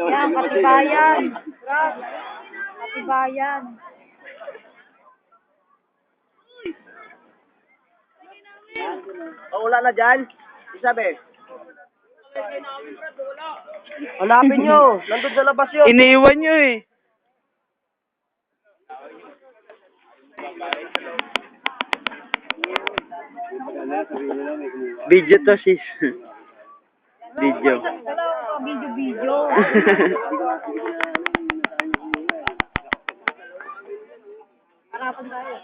Yan, katibayan. Brad, katibayan. O, wala na dyan. Isabi. Hanapin nyo. Nandun sa labas yun. Iniwan nyo eh. Video to, sis. Video. Video. Harapan tayo.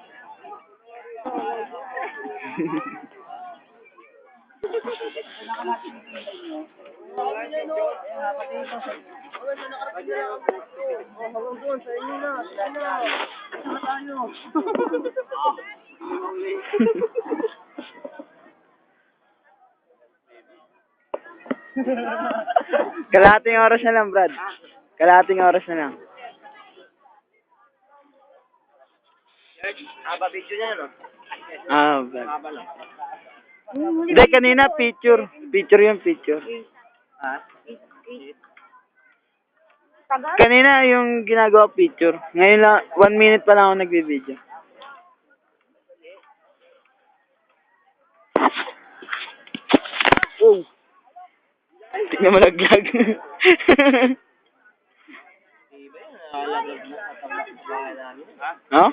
Kalahating oras na lang, Brad. Kalahating oras na lang. Haba video niya, no? Ah, Brad. Haba lang. Hindi, kanina picture. Picture yung picture. Ha? Tagal? Kanina yung ginagawa picture. Ngayon lang, 1 minute pa lang ako nagbe-video. Oh! Tignan mo laglag. Ha?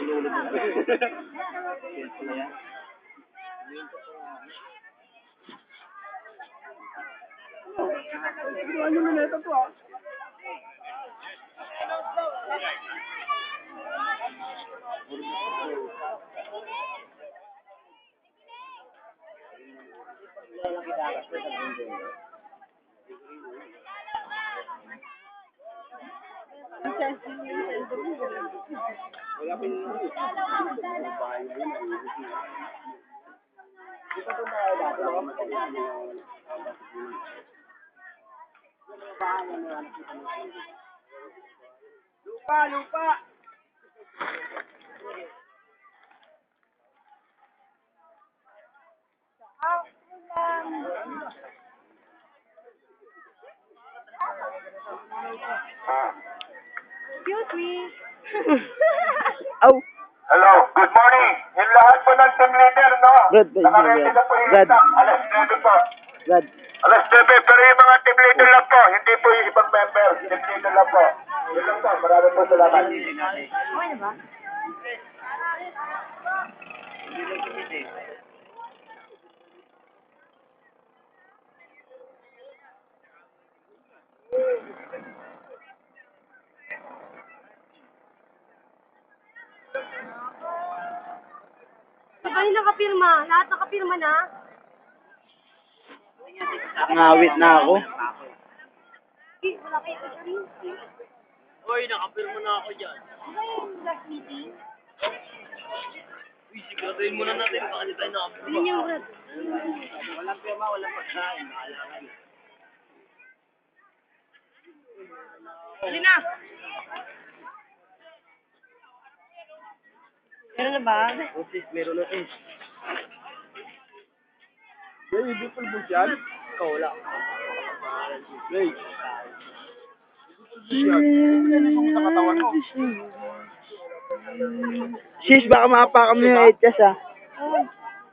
Ano na ito to, ah? Lupa! Excuse me. Aw! Hello, good morning. Yung lahat po ng team leader, no? Brad, Nakaready na po yung Brad. lista. Alas 9 po. Brad. Alas 9, pero yung mga team leader lang po. Hindi po yung ibang member. Team leader lang po. Yun lang po. Maraming po salamat. Okay na ba? Sabay nakapirma. Lahat nakapirma na. Ngawit na ako. Wala kayo sa rin. Hoy, nakapirma na ako dyan. Ano yung last meeting? Uy, siguraduhin muna natin. Baka di tayo nakapirma. Yun yung Brad. Walang pirma, walang pagkain. Maalangan. Dali na! Meron na ba? Oh, sis, meron na sis. Hey, hindi po po yan. Ikaw, wala. Hey. Ano mo sa katawan mo? Sis, baka mapakam yung etchas ah.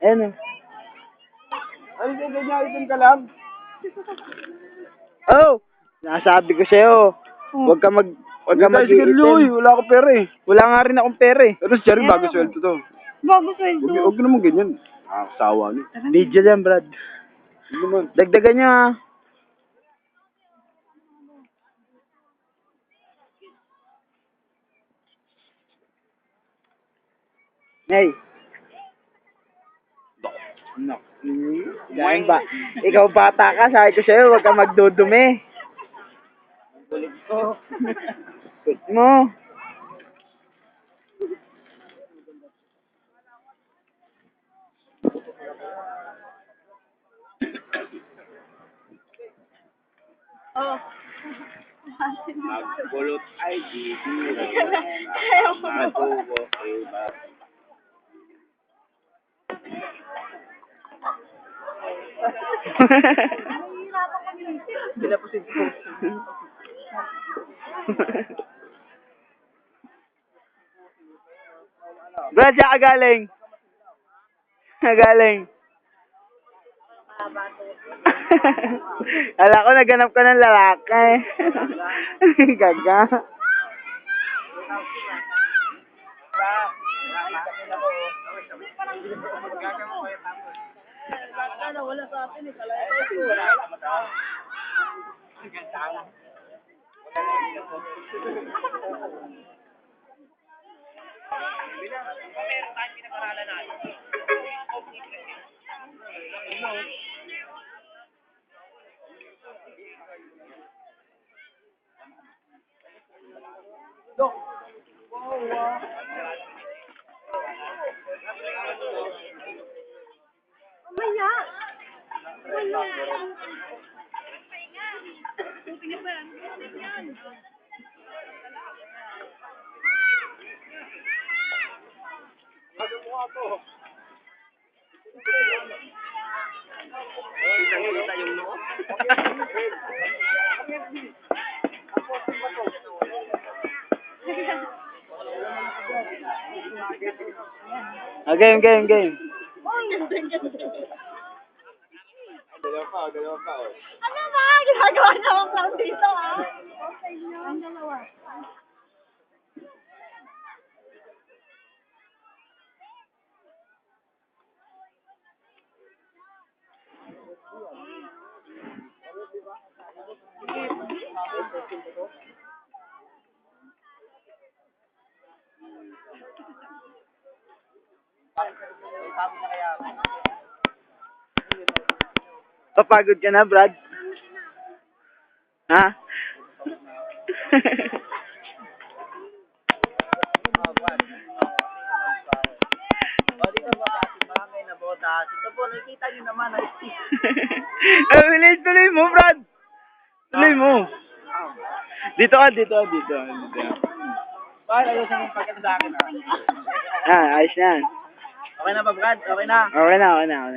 Ayun oh. Ay, ganyan ka lang. Oh! Nasabi ko sa'yo. Huwag ka mag-iitim. Wala akong pera eh. Wala nga rin akong pera eh. Pero si Jerry, bago sweldo to. Bago sweldo. Huwag naman ganyan. Sawa niyo. Video lang, Brad. Hindi naman. Dagdagan nyo ah. Hey. No. Yan ba? Ikaw bata ka, sabi ko sa'yo, huwag ka magdudumi. Kulit ko. Quit mo. Oh. Magkulot ay di. Ayaw ko. Matubo, iba. Nahihirapan kami Pinapusin ko. Brad, siya ka galing. Galing. Ala ko, naganap ka ng lalaki. Gaga. Wala sa atin eh. Mamaya. Wala. Kita yung noo. Game. Dalawa pa. Ano ba? Ginagawa niya akong clown dito, ah. Okay na. Ang dalawa. Papagod ka na, Brad? Ha? Ito po, nakikita niyo naman. Tuloy mo, Brad. Tuloy mo. Dito ka. Bakit ayaw sa mga pagkata sa akin Ayos na. Okay na ba, Brad? Okay na. Okay na. Okay na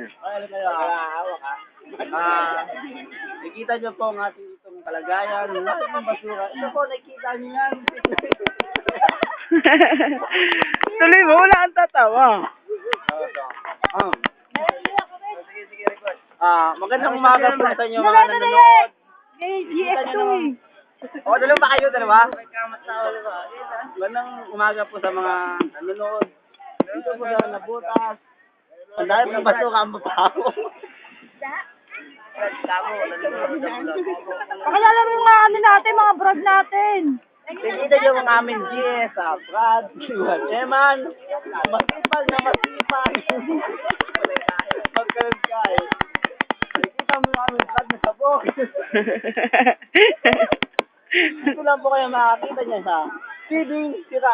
kayo. Hawak ha. Nakikita niyo po ang ating itong kalagayan. Lahat ng basura. Ito po, nakikita niyo yan. Tuloy mo, wala kang tatawa. Sige, record. Magandang umaga po sa inyo mga nanonood. GX2 eh. Dalawa ba kayo? Dalawa? Magandang umaga po sa mga nanonood. Dito po sa Nabutas. Ang dahil ng basura ang babaho. Pakilala mo mga ano natin, mga brad natin. Nakikita niyo mga aming GS, Brad, Eman, masipag na masipag. Pagkaroon ka eh. Nakikita mo yung aming Brad na sabok. Dito lang po kayo makakita niya sa Feeding Sira.